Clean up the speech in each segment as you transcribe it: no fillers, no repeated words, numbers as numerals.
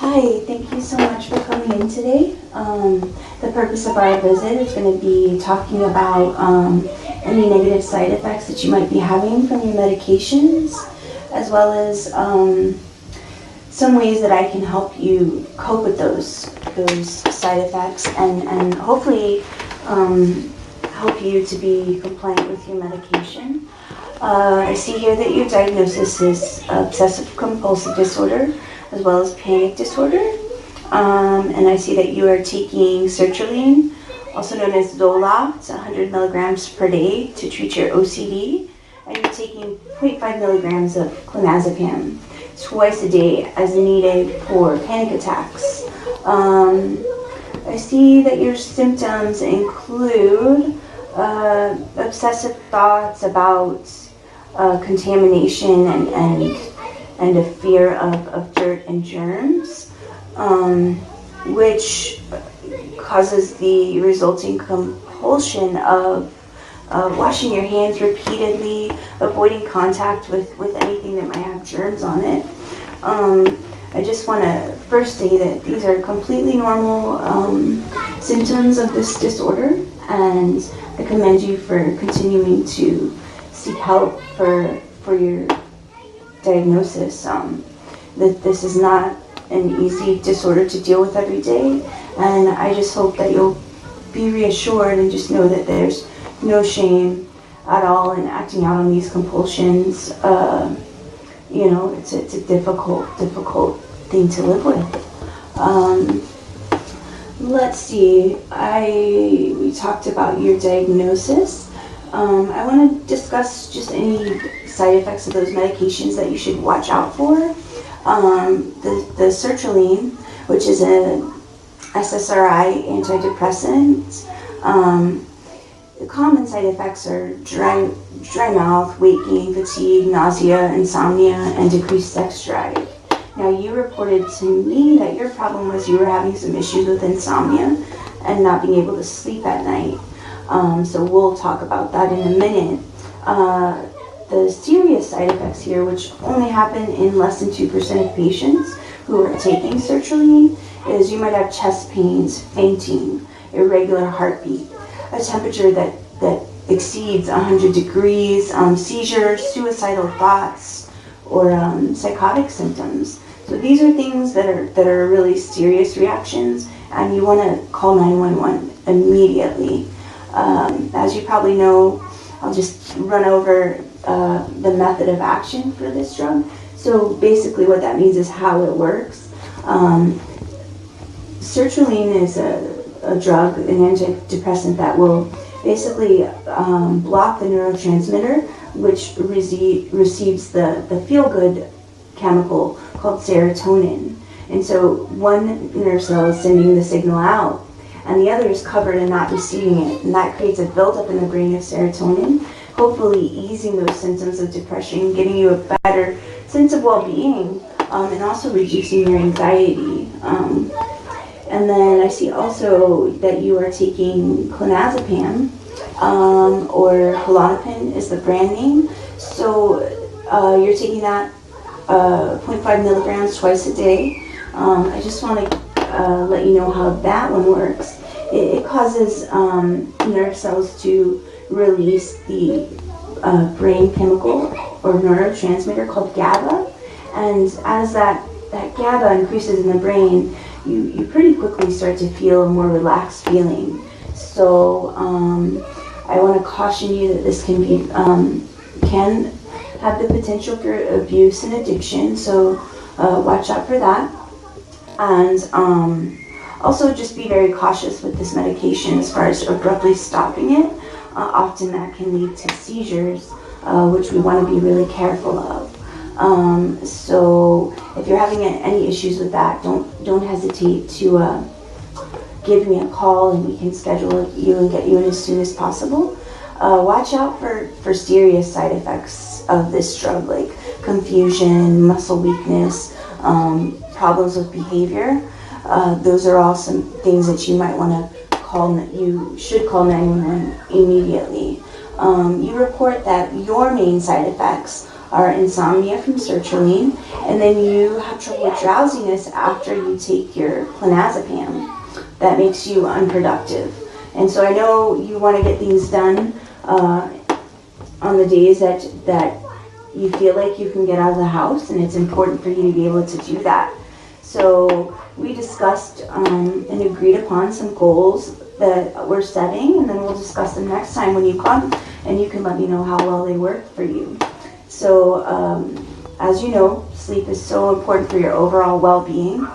Hi, thank you so much for coming in today. The purpose of our visit is going to be talking about any negative side effects that you might be having from your medications, as well as some ways that I can help you cope with those side effects and hopefully help you to be compliant with your medication. I see here that your diagnosis is obsessive compulsive disorder as well as panic disorder. And I see that you are taking sertraline, also known as Zoloft, 100 milligrams per day to treat your OCD. And you're taking 0.5 milligrams of clonazepam twice a day as needed for panic attacks. I see that your symptoms include obsessive thoughts about contamination and a fear of dirt and germs, which causes the resulting compulsion of washing your hands repeatedly, avoiding contact with anything that might have germs on it. I just want to first say that these are completely normal symptoms of this disorder, and I commend you for continuing to seek help for your diagnosis. That this is not an easy disorder to deal with every day, and I just hope that you'll be reassured and just know that there's no shame at all in acting out on these compulsions. It's a difficult thing to live with. Let's see. We talked about your diagnosis. I want to discuss just any side effects of those medications that you should watch out for. The sertraline, which is an SSRI antidepressant. The common side effects are dry mouth, weight gain, fatigue, nausea, insomnia, and decreased sex drive. Now, you reported to me that your problem was you were having some issues with insomnia and not being able to sleep at night. So we'll talk about that in a minute. The serious side effects here, which only happen in less than 2% of patients who are taking sertraline, is you might have chest pains, fainting, irregular heartbeat, a temperature that exceeds 100 degrees, seizures, suicidal thoughts, or psychotic symptoms. So these are things that are really serious reactions, and you want to call 911 immediately. As you probably know, I'll just run over the method of action for this drug. So basically what that means is how it works. Sertraline is a drug, an antidepressant that will basically block the neurotransmitter, which receives the feel-good chemical called serotonin. And so one nerve cell is sending the signal out, and the other is covered and not receiving it. And that creates a buildup in the brain of serotonin, hopefully easing those symptoms of depression, giving you a better sense of well-being, and also reducing your anxiety. And then I see also that you are taking clonazepam, or Klonopin is the brand name. So you're taking that 0.5 milligrams twice a day. I just want to let you know how that one works. It causes nerve cells to release the brain chemical or neurotransmitter called GABA. And as that GABA increases in the brain, you pretty quickly start to feel a more relaxed feeling. So I want to caution you that this can have the potential for abuse and addiction. So watch out for that. And also just be very cautious with this medication as far as abruptly stopping it. Often that can lead to seizures, which we want to be really careful of. So if you're having any issues with that, don't hesitate to give me a call, and we can schedule you and get you in as soon as possible. Watch out for serious side effects of this drug, like confusion, muscle weakness, problems with behavior. Those are all some things that you might want to you should call 911 immediately. You report that your main side effects are insomnia from sertraline, and then you have trouble with drowsiness after you take your clonazepam. That makes you unproductive. And so I know you want to get things done on the days that you feel like you can get out of the house, and it's important for you to be able to do that. So we discussed and agreed upon some goals that we're setting, and then we'll discuss them next time when you come, and you can let me know how well they work for you. So as you know, sleep is so important for your overall well-being.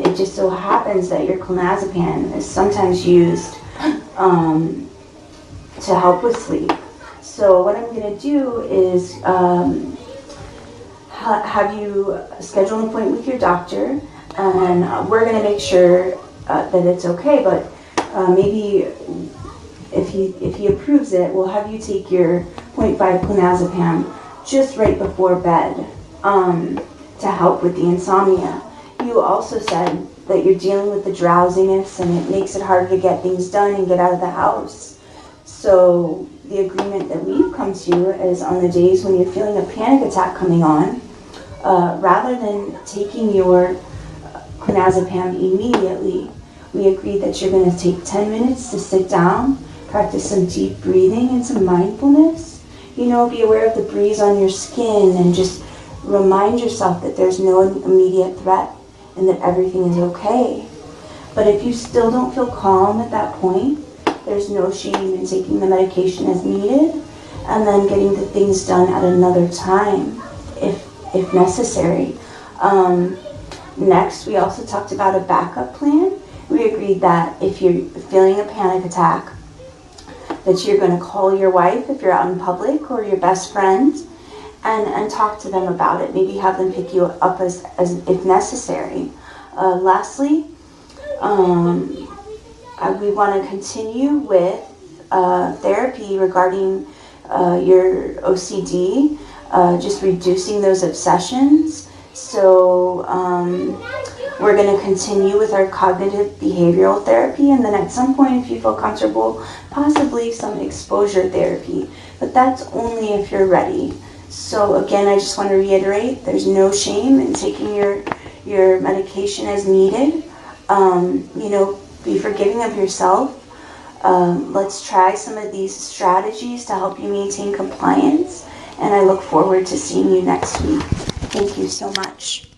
It just so happens that your clonazepam is sometimes used to help with sleep. So what I'm going to do is have you schedule an appointment with your doctor, and we're going to make sure that it's okay, but maybe if he approves it, we'll have you take your 0.5 clonazepam just right before bed to help with the insomnia. You also said that you're dealing with the drowsiness, and it makes it harder to get things done and get out of the house. So the agreement that we've come to is on the days when you're feeling a panic attack coming on, rather than taking your clonazepam immediately, we agreed that you're going to take 10 minutes to sit down, practice some deep breathing and some mindfulness. You know, be aware of the breeze on your skin, and just remind yourself that there's no immediate threat and that everything is okay. But if you still don't feel calm at that point, there's no shame in taking the medication as needed, and then getting the things done at another time if necessary. Next, we also talked about a backup plan. We agreed that if you're feeling a panic attack, that you're going to call your wife if you're out in public, or your best friend, and talk to them about it. Maybe have them pick you up as if necessary. Lastly, we want to continue with therapy regarding your OCD, just reducing those obsessions. So we're going to continue with our cognitive behavioral therapy, and then at some point, if you feel comfortable, possibly some exposure therapy. But that's only if you're ready. So again, I just want to reiterate, there's no shame in taking your medication as needed. Be forgiving of yourself. Let's try some of these strategies to help you maintain compliance, and I look forward to seeing you next week. Thank you so much.